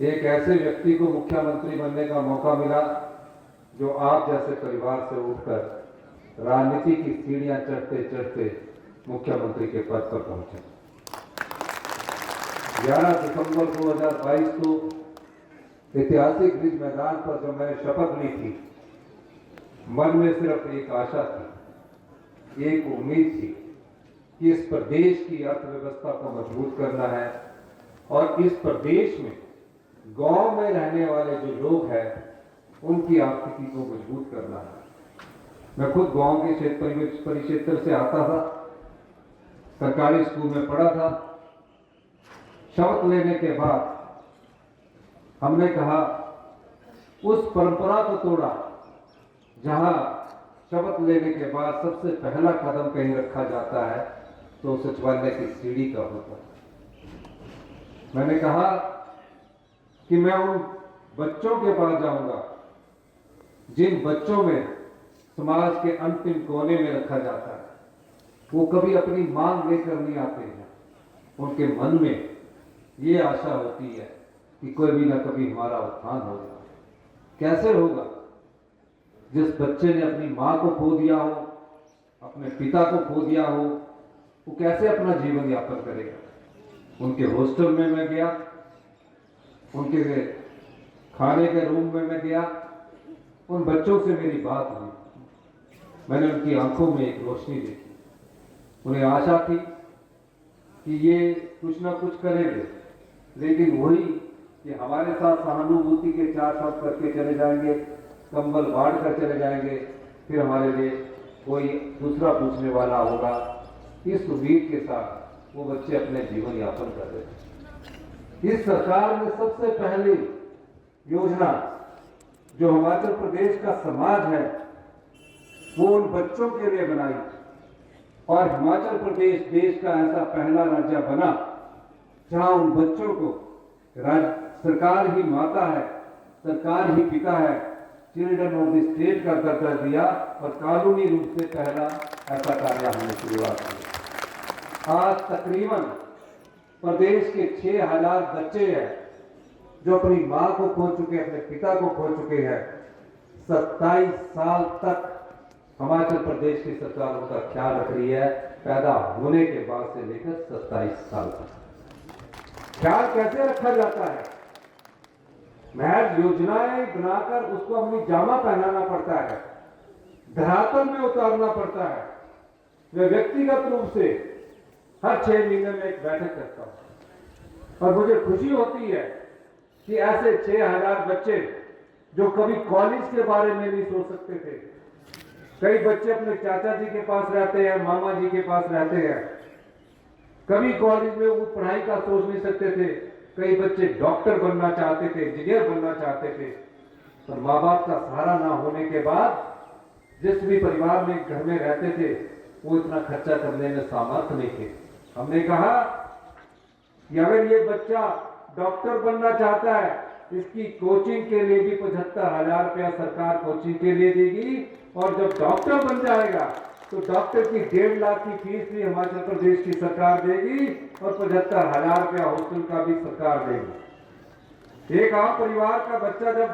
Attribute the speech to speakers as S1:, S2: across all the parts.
S1: एक ऐसे व्यक्ति को मुख्यमंत्री बनने का मौका मिला जो आप जैसे परिवार से उठकर राजनीति की सीढ़ियां चढ़ते चढ़ते मुख्यमंत्री के पद पर पहुंचे। 11 दिसंबर 2022 को ऐतिहासिक रिज मैदान पर जब मैंने शपथ ली थी, मन में सिर्फ एक आशा थी, एक उम्मीद थी कि इस प्रदेश की अर्थव्यवस्था को मजबूत करना है और इस प्रदेश में गांव में रहने वाले जो लोग हैं उनकी आर्थिकी को मजबूत करना है। मैं खुद गांव के परिक्षेत्र से आता था, सरकारी स्कूल में पढ़ा था। शपथ लेने के बाद हमने कहा उस परंपरा को तोड़ा जहां शपथ लेने के बाद सबसे पहला कदम कहीं रखा जाता है तो सचिवालय की सीढ़ी का होता है। मैंने कहा कि मैं उन बच्चों के पास जाऊंगा जिन बच्चों में समाज के अंतिम कोने में रखा जाता है, वो कभी अपनी मांग लेकर नहीं आते हैं। उनके मन में ये आशा होती है कि कोई भी ना कभी हमारा उत्थान होगा। कैसे होगा? जिस बच्चे ने अपनी मां को खो दिया हो, अपने पिता को खो दिया हो, वो कैसे अपना जीवन यापन करेगा? उनके हॉस्टल में मैं गया, उनके खाने के रूम में मैं गया, उन बच्चों से मेरी बात हुई। मैंने उनकी आंखों में एक रोशनी देखी। उन्हें आशा थी कि ये कुछ ना कुछ करेंगे, लेकिन वही कि हमारे साथ सहानुभूति के 4 शब्द करके चले जाएंगे, कंबल बांट कर चले जाएंगे, फिर हमारे लिए कोई दूसरा पूछने वाला होगा। इस उम्मीद के साथ वो बच्चे अपने जीवन यापन कर रहे थे। इस सरकार ने सबसे पहली योजना जो हिमाचल प्रदेश का समाज है वो उन बच्चों के लिए बनाई और हिमाचल प्रदेश देश का ऐसा पहला राज्य बना जहां उन बच्चों को सरकार ही माता है, सरकार ही पिता है, चिल्ड्रन ऑफ द स्टेट का दर्जा दिया और कानूनी रूप से पहला ऐसा कार्य हमने शुरुआत की। आज तकरीबन प्रदेश के 6000 बच्चे हैं जो अपनी मां को खो चुके, अपने पिता को खो चुके हैं। 27 साल तक हिमाचल प्रदेश की सरकार उनका ख्याल रख रही है, पैदा होने के बाद से लेकर 27 साल तक। ख्याल कैसे रखा जाता है? महज योजनाएं बनाकर उसको अपनी जामा पहनाना पड़ता है, धरातल में उतारना पड़ता है। मैं व्यक्तिगत रूप से हर 6 महीने में एक बैठक करता हूं और मुझे खुशी होती है कि ऐसे 6000 बच्चे जो कभी कॉलेज के बारे में नहीं सोच सकते थे, कई बच्चे अपने चाचा जी के पास रहते हैं, मामा जी के पास रहते हैं, कभी कॉलेज में वो पढ़ाई का सोच नहीं सकते थे। कई बच्चे डॉक्टर बनना चाहते थे, इंजीनियर बनना चाहते थे, पर माँ बाप का सहारा ना होने के बाद जिस भी परिवार में घर में रहते थे वो इतना खर्चा करने में सामर्थ्य नहीं थे। हमने कहा कि अगर ये बच्चा डॉक्टर बनना चाहता है, इसकी कोचिंग के लिए भी 75,000 रुपया सरकार कोचिंग के लिए देगी और जब डॉक्टर बन जाएगा तो डॉक्टर की 1.5 लाख की फीस भी हिमाचल प्रदेश की सरकार देगी और 75,000 रुपया हॉस्टल का भी सरकार देगी। एक आम परिवार का बच्चा जब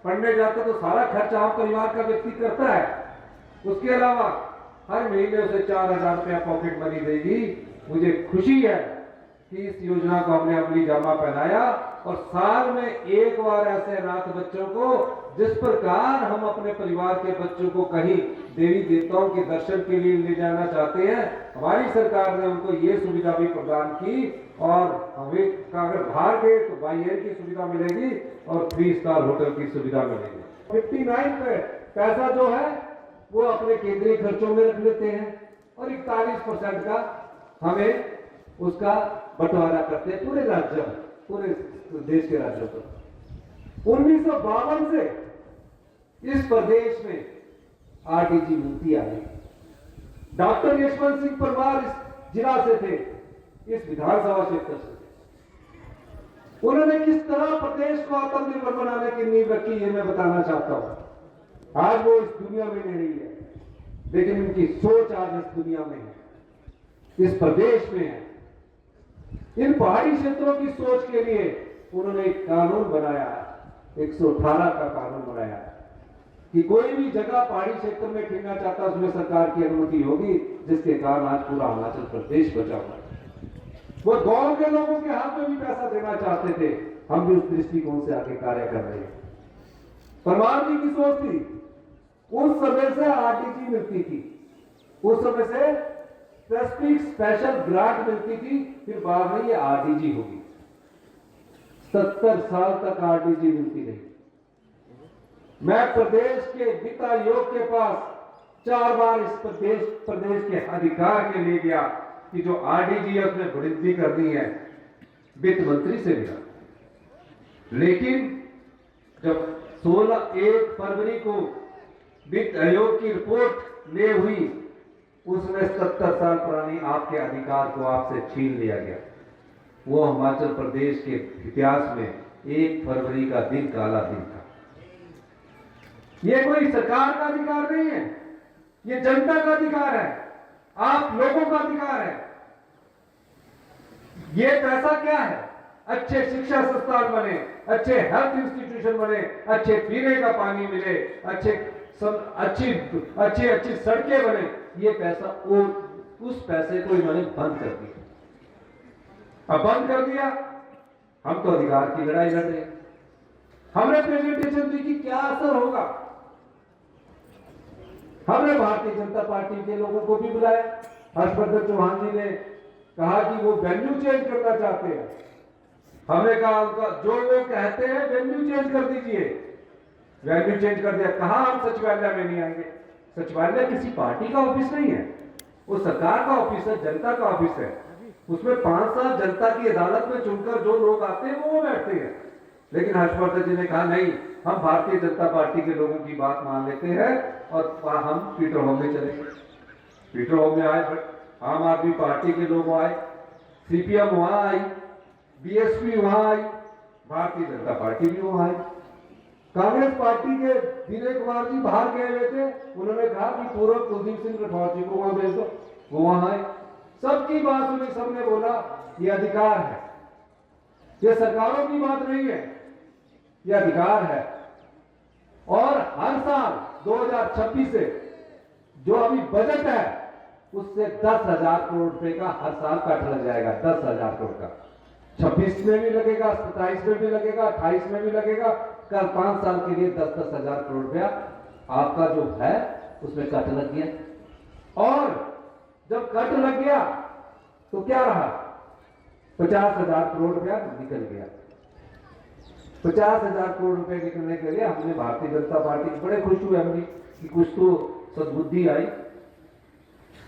S1: पढ़ने जाता तो सारा खर्चा आम परिवार का व्यक्ति करता है, उसके अलावा हर महीने उसे 4,000 रुपया पॉकेट मनी देगी। मुझे खुशी है कि इस योजना को हमने अपनी जामा पहनाया और साल में एक बार ऐसे अनाथ बच्चों को, जिस प्रकार हम अपने परिवार के बच्चों को कहीं देवी देवताओं के दर्शन के लिए ले जाना चाहते हैं, हमारी सरकार ने उनको ये सुविधा भी प्रदान की और हमें अगर बाहर गए तो बाई एयर की सुविधा मिलेगी और 3 स्टार होटल की सुविधा मिलेगी। 59 पे पैसा जो है वो अपने केंद्रीय खर्चों में रख लेते हैं और 41% का हमें उसका बंटवारा करते हैं पूरे राज्य में, पूरे देश के राज्यों पर। 1952 से इस प्रदेश में आरटीजी नीति आई। डॉक्टर यशवंत सिंह परमार इस जिला से थे, इस विधानसभा क्षेत्र से थे। उन्होंने किस तरह प्रदेश को आत्मनिर्भर बनाने की नींव रखी, ये मैं बताना चाहता हूं। आज वो इस दुनिया में नहीं रही है, लेकिन उनकी सोच आज इस दुनिया में है, इस प्रदेश में है। इन पहाड़ी क्षेत्रों की सोच के लिए उन्होंने एक कानून बनाया, 118 का कानून बनाया कि कोई भी जगह पहाड़ी क्षेत्र में खरीदना चाहता है उसमें सरकार की अनुमति होगी, जिसके कारण आज पूरा हिमाचल प्रदेश बचा हुआ है। वो गांव के लोगों के हाथ में भी पैसा देना चाहते थे, हम भी उस दृष्टिकोण से आगे कार्य कर रहे हैं। परमार जी की सोच थी, उस समय से आरटीजी मिलती थी, उस समय से स्पेशल ग्रांट मिलती थी, फिर बाद में ये आरटीजी होगी। 70 साल तक आरटीजी मिलती रही। मैं प्रदेश के वित्त आयोग के पास 4 बार इस प्रदेश के अधिकार के लिए गया कि जो आरटीजी है उसमें वृद्धि करनी है, वित्त मंत्री से मिला। लेकिन जब 1 फरवरी को वित्त आयोग की रिपोर्ट ले हुई, उसमें 70 साल पुरानी आपके अधिकार को आपसे छीन लिया गया। वो हिमाचल प्रदेश के इतिहास में 1 फरवरी का दिन काला दिन था। ये कोई सरकार का अधिकार नहीं है, ये जनता का अधिकार है, आप लोगों का अधिकार है। ये पैसा क्या है? अच्छे शिक्षा संस्थान बने, अच्छे हेल्थ इंस्टीट्यूशन बने, अच्छे पीने का पानी मिले, अच्छी सड़कें बने। ये पैसा उस पैसे को इन्होंने बंद कर दिया। अब बंद कर दिया, हम तो अधिकार की लड़ाई लड़ रहे हैं। हमने प्रेजेंटेशन दी कि क्या असर होगा। हमने भारतीय जनता पार्टी के लोगों को भी बुलाया। हर्षवर्धन चौहान जी ने कहा कि वो वेन्यू चेंज करना चाहते हैं। हमने कहा उनका जो वो कहते हैं वेन्यू चेंज कर दीजिए। वेन्यू चेंज कर दिया। कहा हम सचिवालय में नहीं आएंगे। सचिवालय किसी पार्टी का ऑफिस नहीं है, वो सरकार का ऑफिस है, जनता का ऑफिस है। उसमें 5 साल जनता की अदालत में चुनकर जो लोग आते हैं वो बैठते हैं। लेकिन हर्षवर्धन जी ने कहा नहीं, हम भारतीय जनता पार्टी के लोगों की बात मान लेते हैं और हम पीटर हॉल में चलेंगे। पीटर हॉल में आए, आम आदमी पार्टी के लोग आए, सीपीएम वहां आई, बीएसपी वहां आई, भारतीय जनता पार्टी भी वहां आई। कांग्रेस पार्टी के विनय कुमार जी बाहर गए हुए थे, उन्होंने कहा कि पूर्व कुलदीप सिंह राठौर जी को वहां भेज दो, वो वहां आए। सबकी बात सुनी, सबने बोला ये अधिकार है, ये सरकारों की बात नहीं है, ये अधिकार है। और हर साल 2026 से जो अभी बजट है उससे 10,000 करोड़ रुपए का हर साल कट लग जाएगा। 10,000 करोड़ का 26 में भी लगेगा, 27 में भी लगेगा, 28 में भी लगेगा। कल 5 साल के लिए 10,000 करोड़ रुपया आपका जो है उसमें कट लग गया। और जब कट लग गया तो क्या रहा? 50,000 करोड़ रुपया निकल गया। 50,000 करोड़ रुपए निकलने के लिए हमने भारतीय जनता पार्टी बड़े खुश हुए हम भी कि कुछ तो सद्बुद्धि आई।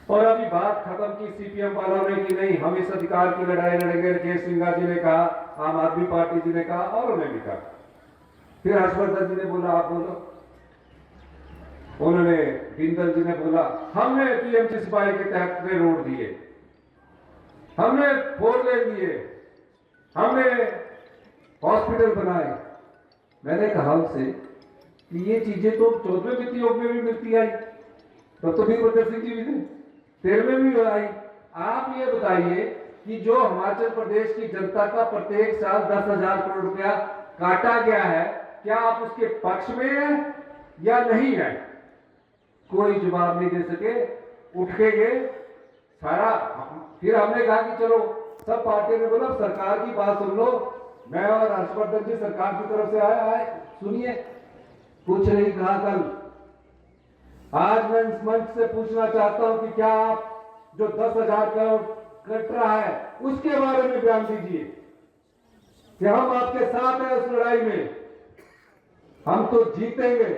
S1: और अभी बात खत्म की सीपीएम वालों ने कि नहीं हम इस अधिकार की लड़ाई लड़ेंगे। राकेश सिंघा जी ने कहा, आम आदमी पार्टी जी ने कहा और उन्होंने भी कहा। फिर हर्षवर्धन जी ने बोला आप बोलो, उन्होंने बिंदल जी ने बोला हमने पीएमजी सिपाही के तहत रोड दिए, हमने 4 लेन दिए, हमने हॉस्पिटल बनाए। मैंने कहा उनसे कि ये चीजें तो 14वें वित्त आयोग में भी मिलती आई, तब तो वीरभद्र सिंह जी भी थे, 13वें में भी आई। आप ये बताइए कि जो हिमाचल प्रदेश की जनता का प्रत्येक साल 10,000 करोड़ रुपया काटा गया है, क्या आप उसके पक्ष में हैं या नहीं है? कोई जवाब नहीं दे सके, उठ के गए सारा। फिर हमने कहा कि चलो, सब पार्टी ने बोला सरकार की बात सुन लो। मैं और हर्षवर्धन जी सरकार की तरफ से आए सुनिए, कुछ नहीं कहा कल। आज मैं इस मंच से पूछना चाहता हूं कि क्या आप जो 10,000 करोड़ कट रहा है उसके बारे में बयान दीजिए कि हम आपके साथ हैं उस लड़ाई में, हम तो जीतेंगे,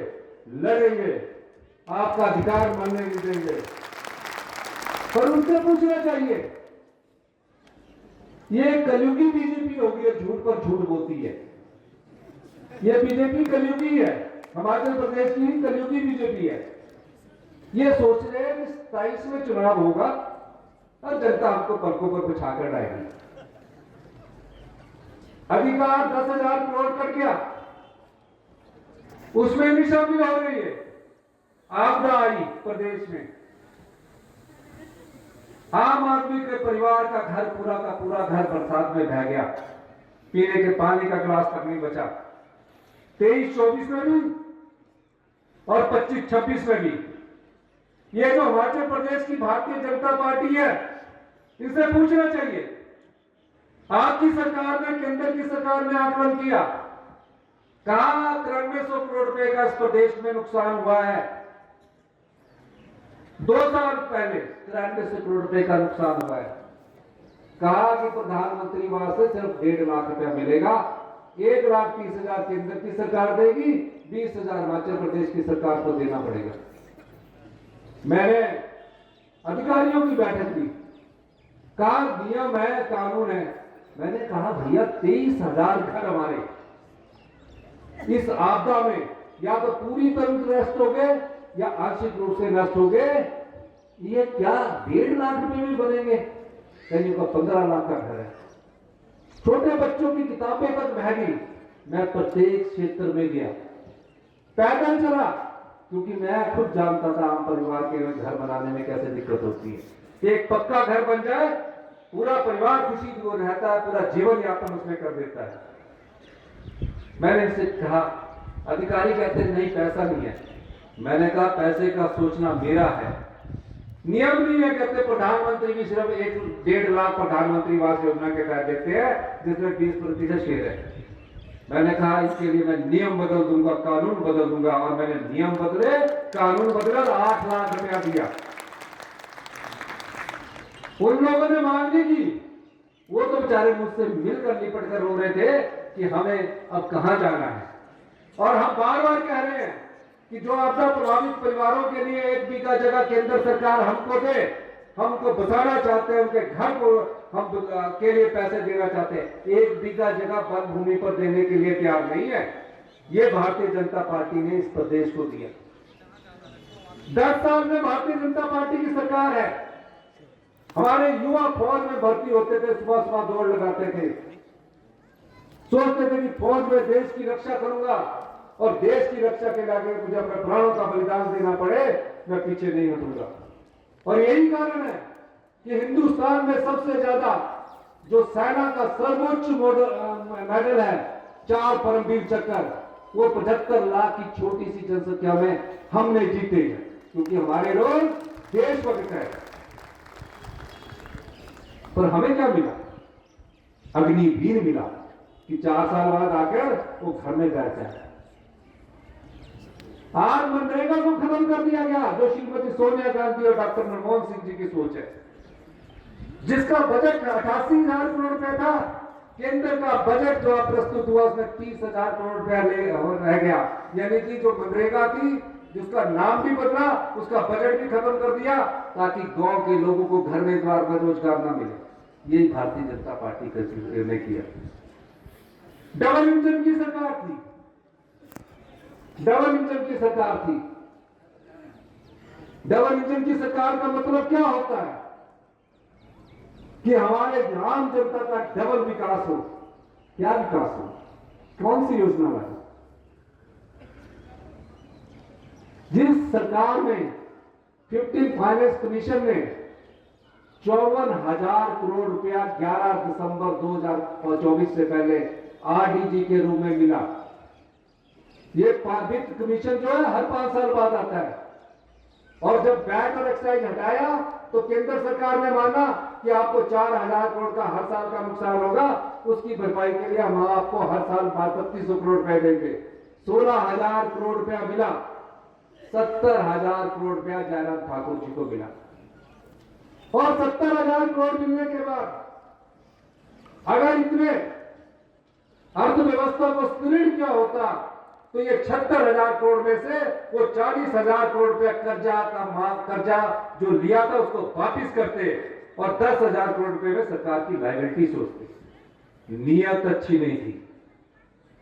S1: लड़ेंगे, आपका अधिकार मानने नहीं देंगे। पर उनसे पूछना चाहिए। ये कलयुगी बीजेपी होगी, झूठ पर झूठ बोलती है। ये बीजेपी कलयुगी है, हिमाचल प्रदेश की ही कलयुगी बीजेपी है। ये सोच रहे हैं कि 27 में चुनाव होगा और जनता हमको पलकों पर बिछाकर लाएगी। अधिकार 10,000 करोड़ कट गया, उसमें भी शामिल हो रही है। आपदा आई प्रदेश में, आम आदमी के परिवार का घर पूरा का पूरा घर बरसात में बह गया। पीने के पानी का गिलास तक नहीं बचा। 23-24 में भी और 25-26 में भी। ये जो हिमाचल प्रदेश की भारतीय जनता पार्टी है, इसे पूछना चाहिए, आपकी सरकार ने, केंद्र की सरकार ने आकलन किया, कहा 9300 करोड़ रुपए का इस प्रदेश में नुकसान हुआ है। 2 साल पहले 9300 करोड़ रुपए का नुकसान हुआ है। कहा कि प्रधानमंत्री आवास से सिर्फ 1.5 लाख रुपया मिलेगा, 1,30,000 केंद्र की सरकार देगी, 20,000 हिमाचल प्रदेश की सरकार को देना पड़ेगा। मैंने अधिकारियों की बैठक दी, कहा नियम है, कानून है। मैंने कहा भैया 23,000 घर हमारे इस आपदा में या तो पूरी तरह नष्ट हो गए या आंशिक रूप से नष्ट हो गए। ये क्या 1.5 लाख रुपए में बनेंगे? कहीं का 15 लाख का घर है, छोटे बच्चों की किताबें तक महंगी। मैं प्रत्येक क्षेत्र में गया, पैदल चला, क्योंकि मैं खुद जानता था आम परिवार के घर बनाने में कैसे दिक्कत होती है। एक पक्का घर बन जाए, पूरा परिवार खुशी को रहता है, पूरा जीवन यापन उसमें कर देता है। मैंने इनसे कहा, अधिकारी कहते नहीं पैसा नहीं है। मैंने कहा पैसे का सोचना मेरा है, नियम नहीं है। कहते प्रधानमंत्री भी सिर्फ 1.5 लाख प्रधानमंत्री आवास योजना के तहत देते हैं, जिसमें 20% शेयर है। मैंने कहा इसके लिए मैं नियम बदल दूंगा, कानून बदल दूंगा। और मैंने नियम बदले, कानून बदले और 8 लाख रुपया दिया। उन लोगों ने मांग ली की, वो तो बेचारे मुझसे मिलकर लिपट कर रो रहे थे कि हमें अब कहां जाना है। और हम बार बार कह रहे हैं कि जो आपदा प्रभावित परिवारों के लिए 1 बीघा जगह केंद्र सरकार हमको दे, हमको बसाना चाहते हैं, उनके घर को हम के लिए पैसे देना चाहते हैं। 1 बीघा जगह वन भूमि पर देने के लिए तैयार नहीं है। ये भारतीय जनता पार्टी ने इस प्रदेश को दिया। 10 साल में भारतीय जनता पार्टी की सरकार है। हमारे युवा फौज में भर्ती होते थे, सुबह सुबह दौड़ लगाते थे, सोचते थे कि फौज में देश की रक्षा करूंगा और देश की रक्षा के लिए मुझे अपने प्राणों का बलिदान देना पड़े, मैं पीछे नहीं हटूंगा। और यही कारण है कि हिंदुस्तान में सबसे ज्यादा जो सेना का सर्वोच्च मेडल है, 4 परमवीर चक्र, वो 75 लाख की छोटी सी जनसंख्या में हमने जीते हैं, क्योंकि हमारे लोग देशभक्त हैं। पर हमें क्या मिला? अग्निवीर मिला कि 4 साल बाद आकर वो घर में बैठ जाए। आज मनरेगा को खत्म कर दिया गया, जो श्रीमती सोनिया गांधी और डॉक्टर मनमोहन सिंह जी की सोच है, जिसका बजट 88,000 करोड़ रुपए था। केंद्र का बजट जो प्रस्तुत हुआ उसमें 30,000 करोड़ रुपया रह गया। यानी कि जो मनरेगा थी, जिसका नाम भी बदला, उसका बजट भी खत्म कर दिया, ताकि गांव के लोगों को घर में द्वार पर रोजगार न मिले। यही भारतीय जनता पार्टी ने किया। डबल इंजन की सरकार थी, डबल इंजन की सरकार थी। डबल इंजन की सरकार का मतलब क्या होता है कि हमारे आम जनता का डबल विकास हो। क्या विकास हो? कौन सी योजना लाई? जिस सरकार में 15 फाइनेंस कमीशन ने 54,000 करोड़ रुपया 11 दिसंबर 2024 से पहले आरडीजी के रूप में मिला। ये वित्त कमीशन जो है हर 5 साल बाद आता है। और जब वैट और एक्साइज हटाया तो केंद्र सरकार ने माना कि आपको 4,000 करोड़ का हर साल का नुकसान होगा, उसकी भरपाई के लिए हम आपको हर साल 3200 करोड़ रुपए देंगे। 16,000 करोड़ रुपया मिला। 70,000 करोड़ रुपया जयराम ठाकुर जी को मिला। और 70,000 करोड़ मिलने के बाद अगर इतने अर्थव्यवस्था को सुदृढ़ किया होता तो ये 76,000 करोड़ में से वो 40,000 करोड़ रुपया कर्जा जो लिया था उसको वापिस करते और 10,000 करोड़ रुपए में सरकार की लायबिलिटी सोचते। नियत अच्छी नहीं थी,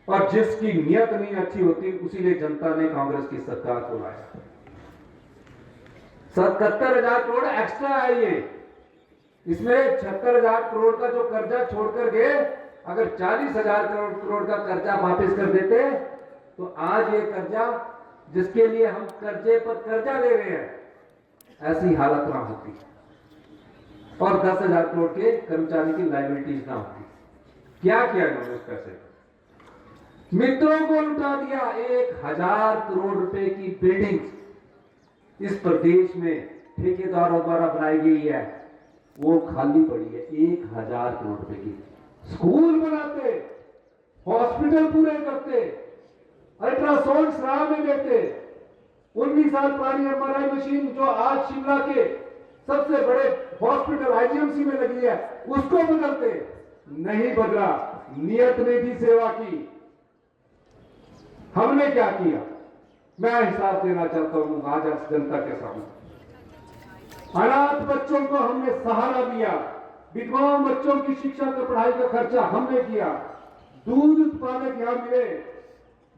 S1: और जिसकी नियत नहीं अच्छी होती उसीलिए जनता ने कांग्रेस की सरकार को लाया। 77,000 करोड़ एक्स्ट्रा है ये। इसमें 76,000 करोड़ का जो कर्जा छोड़कर गए, अगर 40,000 करोड़ का कर्जा वापस कर देते तो आज ये कर्जा, जिसके लिए हम कर्जे पर कर्जा ले रहे हैं, ऐसी हालत ना होती और 10,000 करोड़ के कर्मचारी की लायबिलिटीज ना होती। क्या किया इन्होंने उस पैसे का? मित्रों को लुटा दिया। 1000 करोड़ रुपए की बिल्डिंग इस प्रदेश में ठेकेदारों द्वारा बनाई गई है, वो खाली पड़ी है। 1000 करोड़ रुपए की स्कूल बनाते, हॉस्पिटल पूरे करते, अल्ट्रासाउंड शराब में देते, 19 साल पुरानी एमआरआई मशीन जो आज शिमला के सबसे बड़े हॉस्पिटल आईजीएमसी में लगी है उसको बदलते। नहीं बदला, नियत ने थी सेवा की। हमने क्या किया, मैं हिसाब देना चाहता हूं आज जनता के सामने। अनाथ बच्चों को हमने सहारा दिया, विधवाओं बच्चों की शिक्षा का पढ़ाई का खर्चा हमने किया। दूध उत्पादक यहां मिले,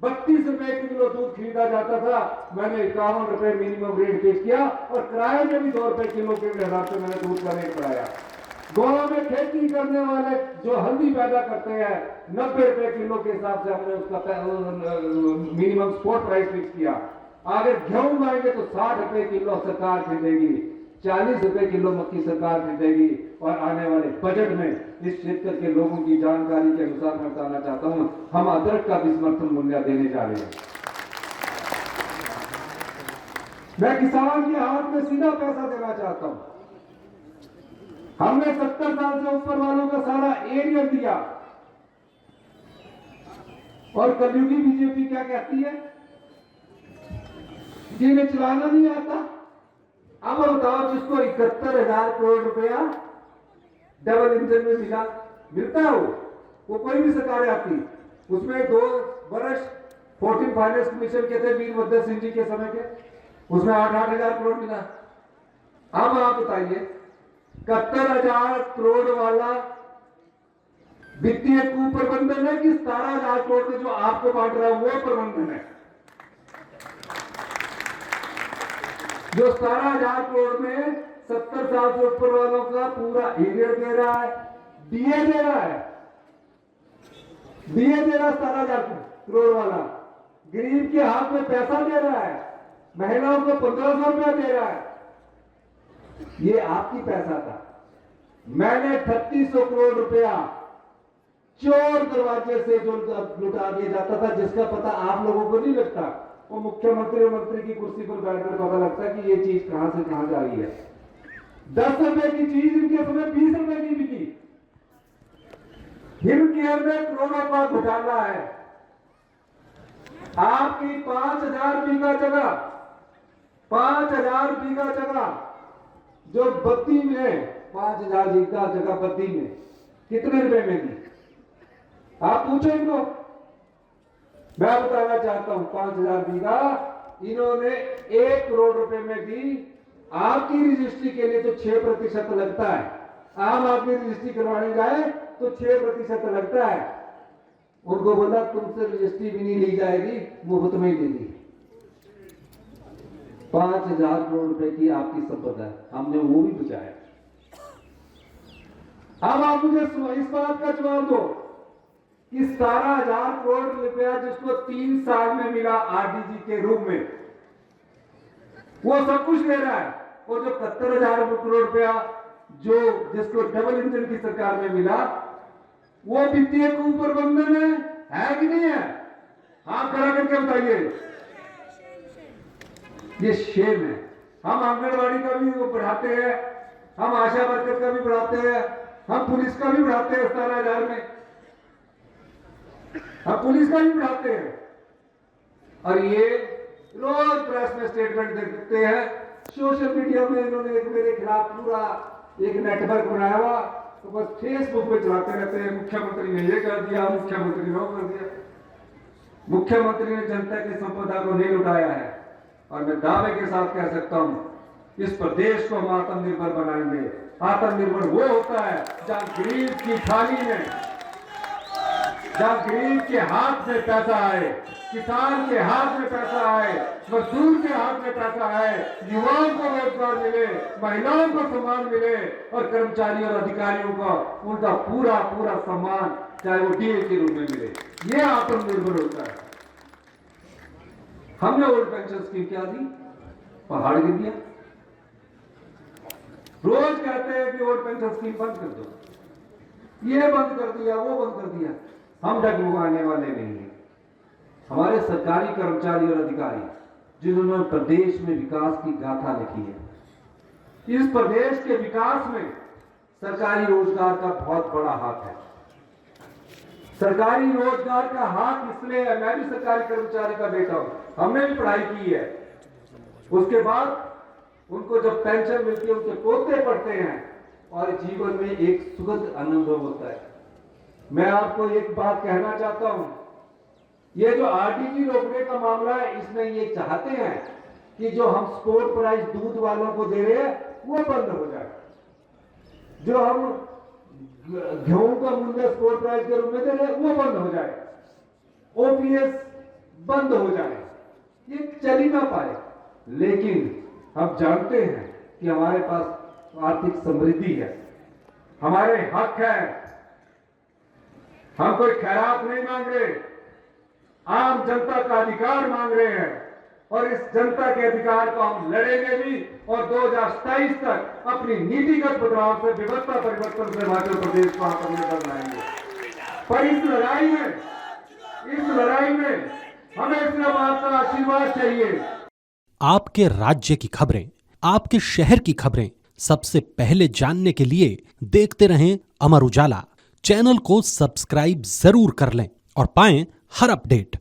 S1: 32 रुपए किलो दूध खरीदा जाता था, मैंने 51 रुपए मिनिमम रेट पेश किया और किराए में भी 2 रुपए किलो के हिसाब से मैंने दूध का रेट बढ़ाया। गांव में खेती करने वाले जो हल्दी पैदा करते हैं 90 रुपए किलो के हिसाब से हमने उसका मिनिमम स्पॉट प्राइस फिक्स किया। अगर गेहूं आएंगे तो 60 रुपए किलो सरकार खरीदेगी, 40 रुपए किलो मक्की सरकार खरीदेगी। और आने वाले बजट में इस क्षेत्र के लोगों की जानकारी के अनुसार मैं बताना चाहता हूं, हम अदरक का भी समर्थन मूल्य देने जा रहे हैं। मैं किसान के हाथ में सीधा पैसा देना चाहता हूं। हमने 70 साल से ऊपर वालों का सारा एरिया दिया। और कलयुगी बीजेपी क्या कहती है, जिन्हें चलाना नहीं आता। अब बताओ, जिसको 71,000 करोड़ रुपया डबल इंजन में मिलता है, वो कोई भी सरकार आती, उसमें 2 वर्ष 14 फाइनेंस कमीशन के थे वीरभद्र सिंह जी के समय के, उसमें 8,000 करोड़ मिला। अब आप बताइए, 71,000 करोड़ वाला वित्तीय कुप्रबंधन है कि 17,000 करोड़ में जो आपको बांट रहा है वो प्रबंधन है? जो 17,000 करोड़ में 70 साल से ऊपर वालों का पूरा एरियर दे रहा है, डीए दे रहा है, डीए दे रहा है 17,000 करोड़ वाला, गरीब के हाथ में पैसा दे रहा है, महिलाओं को 1,500 रुपया दे रहा है। ये आपकी पैसा था। मैंने 3,600 करोड़ रुपया चोर दरवाजे से जो लुटा दिया जाता था, जिसका पता आप लोगों को नहीं लगता, वो मुख्यमंत्री और मंत्री की कुर्सी पर बैठकर पता लगता है कि ये चीज कहां से कहां जा रही है। 10 रुपए की चीज इनके समय 20 रुपए की बिकी। हिम केयर में करोड़ों का घोटाला है। आपकी 5,000 बीघा जगह, 5,000 बीघा जगह जो बद्दी में, 5,000 बीघा जगह बद्दी में कितने रुपए में दी? आप पूछो इनको। मैं बताना चाहता हूं, 5,000 बीघा इन्होंने 1 करोड़ रुपए में दी। आपकी रजिस्ट्री के लिए तो 6% लगता है। आम आदमी रजिस्ट्री करवाने जाए तो 6% लगता है। उनको बोला तुमसे रजिस्ट्री भी नहीं ली जाएगी, मुफ्त में ही दे दी। 5,000 करोड़ रुपए की आपकी संपदा है, हमने वो भी बचाया। अब आप मुझे इस बात का जवाब दो कि 17,000 करोड़ रुपया जिसको 3 साल में मिला आरडीजी के रूप में, वो सब कुछ ले रहा है। और जो 71,000 करोड़ रुपया जो जिसको डबल इंजन की सरकार में मिला, वो वित्तीय कुप्रबंधन है कि नहीं है? आप खड़ा करके बताइए। ये शेम है। हम आंगनबाड़ी का भी वो बढ़ाते हैं, हम आशा वर्कर का भी बढ़ाते हैं, हम पुलिस का भी बढ़ाते हैं 17,000 में, हम पुलिस का भी बढ़ाते हैं। और ये रोज प्रेस में स्टेटमेंट देते हैं। सोशल मीडिया में इन्होंने मेरे खिलाफ पूरा एक नेटवर्क बनाया हुआ, तो बस फेसबुक पे चलाते रहते हैं, मुख्यमंत्री ने ये कर दिया, मुख्यमंत्री ने वो कर दिया। मुख्यमंत्री ने जनता की संपदा को नहीं लुटाया है। और मैं दावे के साथ कह सकता हूं, इस प्रदेश को हम आत्मनिर्भर बनाएंगे। आत्मनिर्भर वो होता है जहां गरीब की थाली में, जहां गरीब के हाथ में पैसा आए, किसान के हाथ में पैसा आए, मजदूर के हाथ में पैसा आए, युवाओं को रोजगार मिले, महिलाओं को सम्मान मिले और कर्मचारियों और अधिकारियों को उनका पूरा पूरा सम्मान चाहे वो डीए के रूप में मिले। ये आत्मनिर्भर होता है। हमने ओल्ड पेंशन स्कीम क्या दी? पहाड़ गिर दिया। रोज कहते हैं कि ओल्ड पेंशन स्कीम बंद कर दो। ये बंद कर दिया, वो बंद कर दिया। हम डगमगाने वाले नहीं हैं। हमारे सरकारी कर्मचारी और अधिकारी जिन्होंने प्रदेश में विकास की गाथा लिखी है, इस प्रदेश के विकास में सरकारी रोजगार का बहुत बड़ा हाथ है। सरकारी रोजगार का हाथ इसलिए है, मैं भी सरकारी कर्मचारी का बेटा हूं, हमने भी पढ़ाई की है। उसके बाद उनको जब पेंशन मिलती है, उनके पोते पढ़ते हैं और जीवन में एक सुखद अनुभव होता है। मैं आपको एक बात कहना चाहता हूं, ये जो आरटीजी रोकने का मामला है, इसमें ये चाहते हैं कि जो हम स्पोर्ट प्राइस दूध वालों को दे रहे हैं वो बंद हो जाए। जो हम गेहूं का मूल्य स्पोर्ट प्राइस के रूप में दे रहे हैं वो बंद हो जाए, ओपीएस बंद हो जाए, ये चल ही ना पाए। लेकिन हम जानते हैं कि हमारे पास आर्थिक समृद्धि है, हमारे हक है, हम कोई खैरात नहीं मांग रहे, आम जनता का अधिकार मांग रहे हैं और इस जनता के अधिकार को हम लड़ेंगे भी और 2027 तक अपनी नीतिगत बदलाव से, व्यवस्था परिवर्तन से हिमाचल प्रदेश को आत्मनिर्भर बनाएंगे। पर इस लड़ाई में हमें सिर्फ आपका आशीर्वाद चाहिए।
S2: आपके राज्य की खबरें, आपके शहर की खबरें सबसे पहले जानने के लिए देखते रहें अमर उजाला। चैनल को सब्सक्राइब जरूर कर लें और पाएं हर अपडेट।